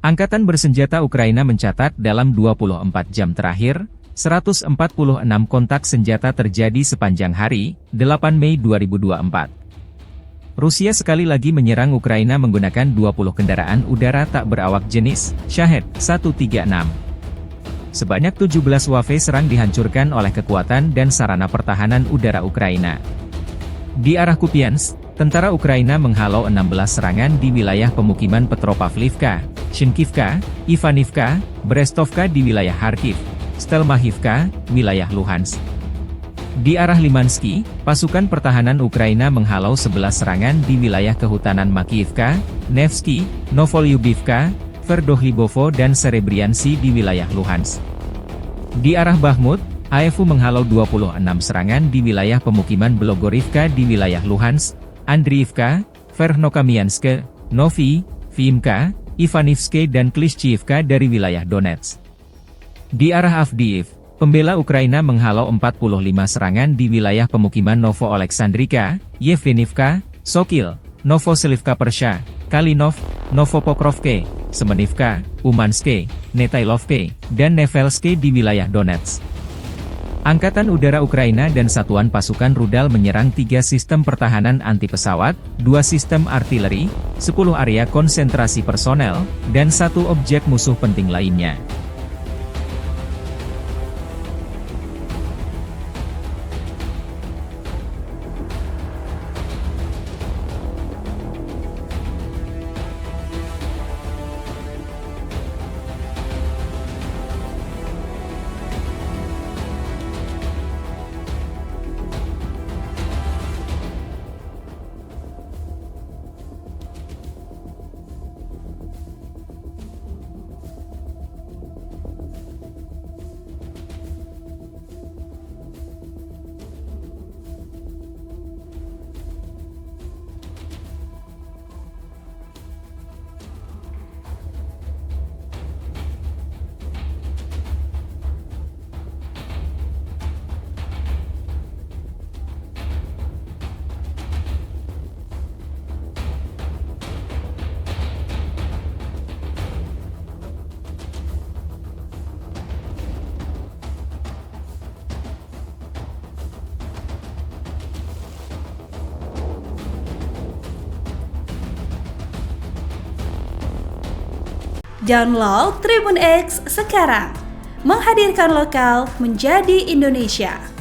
Angkatan bersenjata Ukraina mencatat dalam 24 jam terakhir, 146 kontak senjata terjadi sepanjang hari, 8 Mei 2024. Rusia sekali lagi menyerang Ukraina menggunakan 20 kendaraan udara tak berawak jenis Shahed 136. Sebanyak 17 Wave serang dihancurkan oleh kekuatan dan sarana pertahanan udara Ukraina. Di arah Kupiansk, tentara Ukraina menghalau 16 serangan di wilayah pemukiman Petropavlivka, Shinkivka, Ivanivka, Brestovka di wilayah Kharkiv, Stelmachivka, wilayah Luhansk. Di arah Limansky, pasukan pertahanan Ukraina menghalau 11 serangan di wilayah kehutanan Makiivka, Nevsky, Novolyubivka, Verdohlibovo dan Serebriansky di wilayah Luhansk. Di arah Bakhmut, AFU menghalau 26 serangan di wilayah pemukiman Belogorivka di wilayah Luhansk, Andriivka, Verkhnokamianske, Novi, Vimka, Ivanivske dan Klishchiivka dari wilayah Donetsk. Di arah Avdiivka, pembela Ukraina menghalau 45 serangan di wilayah pemukiman Novo Oleksandrivka, Yevgenivka, Sokil, Novoselivka Persha, Kalinov, Novopokrovke, Semenivka, Umanske, Netailovke, dan Nevelske di wilayah Donetsk. Angkatan Udara Ukraina dan satuan pasukan rudal menyerang 3 sistem pertahanan anti-pesawat, 2 sistem artileri, 10 area konsentrasi personel, dan 1 objek musuh penting lainnya. Download Tribun X sekarang, menghadirkan lokal menjadi Indonesia.